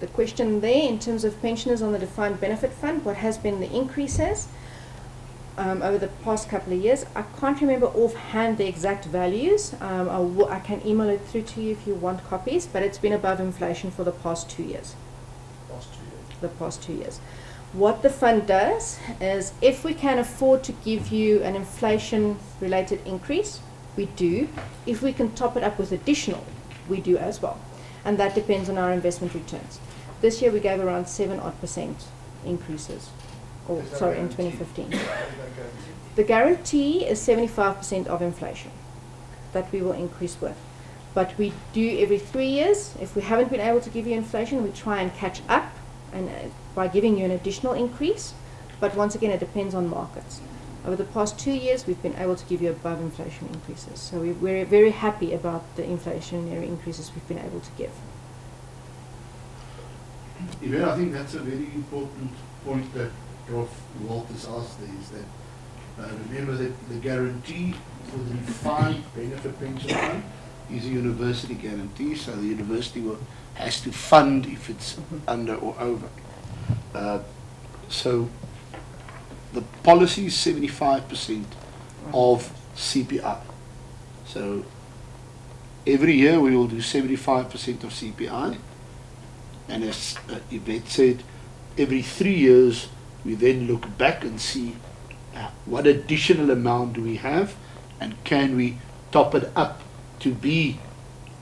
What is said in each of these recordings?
the question there in terms of pensioners on the defined benefit fund, what has been the increases over the past couple of years. I can't remember offhand the exact values. I can email it through to you if you want copies, but it's been above inflation for the past 2 years. The past 2 years. What the fund does is, if we can afford to give you an inflation-related increase, we do. If we can top it up with additional, we do as well. And that depends on our investment returns. This year we gave around 7% increases. In 2015. The guarantee is 75% of inflation that we will increase with. But we do every 3 years. If we haven't been able to give you inflation, we try and catch up and by giving you an additional increase. But once again, it depends on markets. Over the past 2 years, we've been able to give you above inflation increases. So we're very happy about the inflationary increases we've been able to give. Yvette, I think that's a very important point that Prof. Walters asked there, is that remember that the guarantee for the defined benefit pension fund is a university guarantee, so the university has to fund if it's under or over. So the policy is 75% of CPI. So every year we will do 75% of CPI, and as Yvette said, every 3 years we then look back and see what additional amount do we have, and can we top it up to be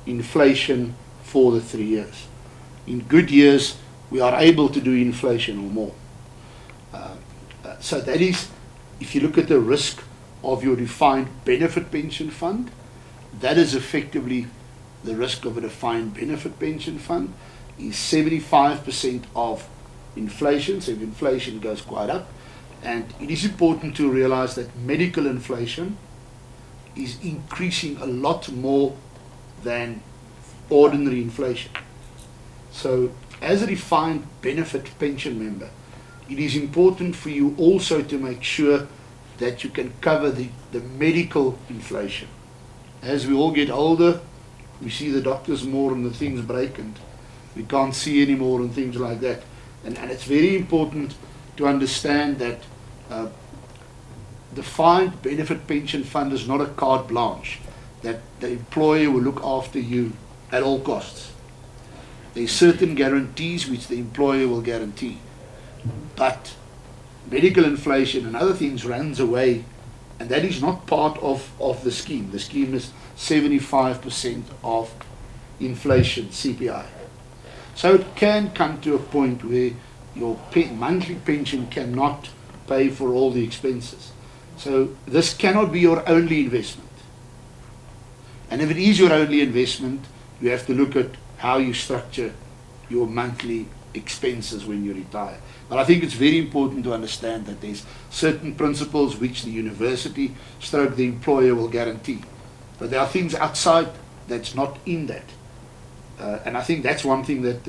inflation for the 3 years. In good years we are able to do inflation or more. So that is, if you look at the risk of your defined benefit pension fund, that is effectively the risk of a defined benefit pension fund, is 75% of inflation. So if inflation goes quite up, and it is important to realize that medical inflation is increasing a lot more than ordinary inflation. So as a defined benefit pension member, it is important for you also to make sure that you can cover the medical inflation. As we all get older, we see the doctors more and the things break and we can't see anymore and things like that. And it's very important to understand that defined benefit pension fund is not a carte blanche, that the employer will look after you at all costs. There are certain guarantees which the employer will guarantee, but medical inflation and other things runs away, and that is not part of the scheme. The scheme is 75% of inflation, CPI. So it can come to a point where your monthly pension cannot pay for all the expenses. So this cannot be your only investment. And if it is your only investment, you have to look at how you structure your monthly expenses when you retire. But I think it's very important to understand that there's certain principles which the university stroke the employer will guarantee. But there are things outside that's not in that. And I think that's one thing that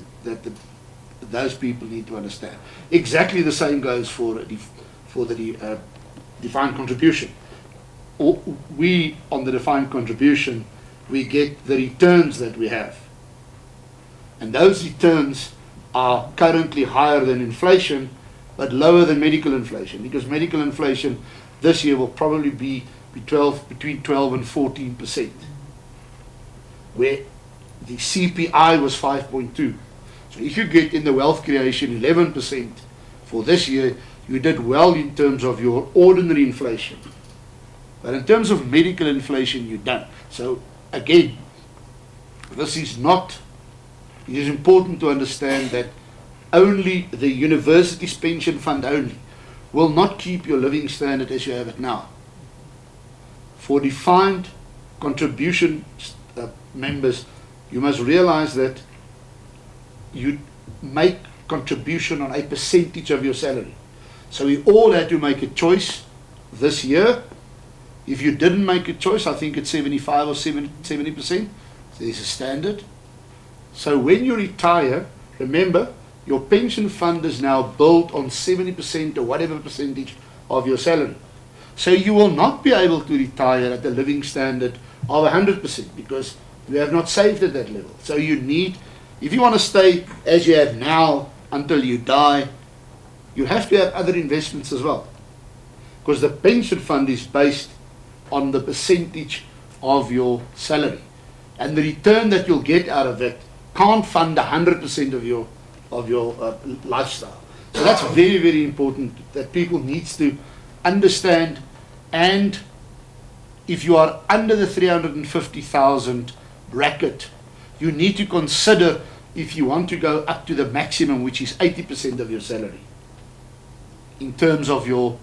those people need to understand. Exactly the same goes for the defined contribution. We, on the defined contribution, we get the returns that we have. And those returns are currently higher than inflation, but lower than medical inflation, because medical inflation this year will probably be between 12 and 14%, where the CPI was 5.2. So if you get in the wealth creation 11% for this year, you did well in terms of your ordinary inflation. But in terms of medical inflation, you don't. So again, this is not, it is important to understand that only the university's pension fund only will not keep your living standard as you have it now. For defined contribution members, you must realize that you make contribution on a percentage of your salary. So we all had to make a choice this year. If you didn't make a choice, I think it's 75 or 70%. So there's a standard. So when you retire, remember, your pension fund is now built on 70% or whatever percentage of your salary. So you will not be able to retire at a living standard of 100% because you have not saved at that level. So you need If you want to stay as you have now until you die, you have to have other investments as well. Because the pension fund is based on the percentage of your salary. And the return that you'll get out of it can't fund 100% of your lifestyle. So that's very, very important that people needs to understand. And if you are under the 350,000 bracket, you need to consider if you want to go up to the maximum, which is 80% of your salary, in terms of your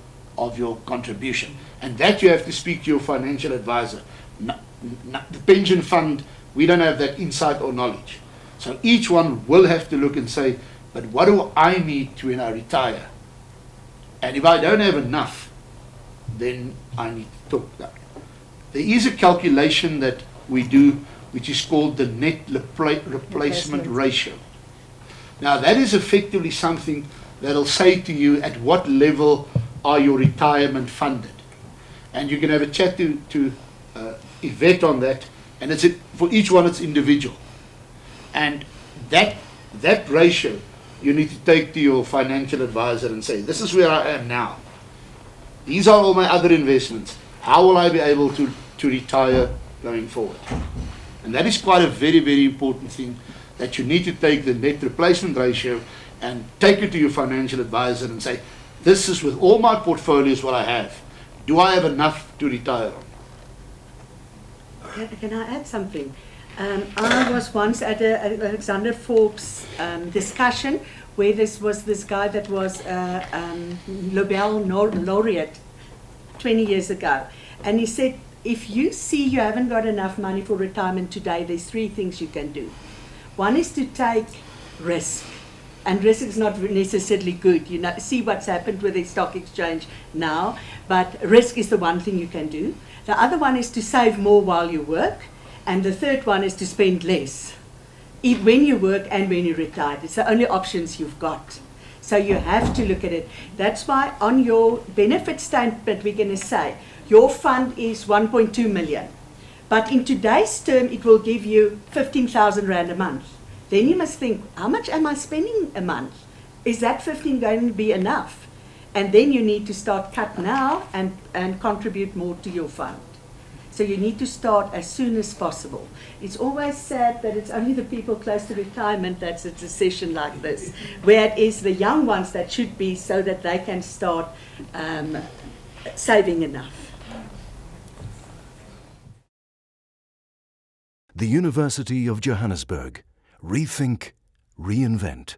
contribution. And that you have to speak to your financial advisor. The pension fund, we don't have that insight or knowledge. So each one will have to look and say, but what do I need to when I retire? And if I don't have enough, then I need to talk that. There is a calculation that we do which is called the net replacement ratio. Now that is effectively something that will say to you at what level are your retirement funded. And you can have a chat to Yvette on that, and it's for each one it's individual. And that ratio you need to take to your financial advisor and say, this is where I am now. These are all my other investments. How will I be able to retire going forward? And that is quite a very, very important thing, that you need to take the net replacement ratio and take it to your financial advisor and say, this is with all my portfolios what I have. Do I have enough to retire on? Can I add something? I was once at a Alexander Forbes discussion where this guy that was Nobel laureate 20 years ago. And he said, if you see you haven't got enough money for retirement today, there's three things you can do. One is to take risk. And risk is not necessarily good. You know, see what's happened with the stock exchange now. But risk is the one thing you can do. The other one is to save more while you work. And the third one is to spend less when you work and when you retire. It's the only options you've got. So you have to look at it. That's why on your benefit statement we're going to say, your fund is 1.2 million. But in today's term, it will give you 15,000 Rand a month. Then you must think, how much am I spending a month? Is that 15 going to be enough? And then you need to start cut now and contribute more to your fund. So you need to start as soon as possible. It's always sad that it's only the people close to retirement that's at a session like this, where it is the young ones that should be, so that they can start saving enough. The University of Johannesburg. Rethink, reinvent.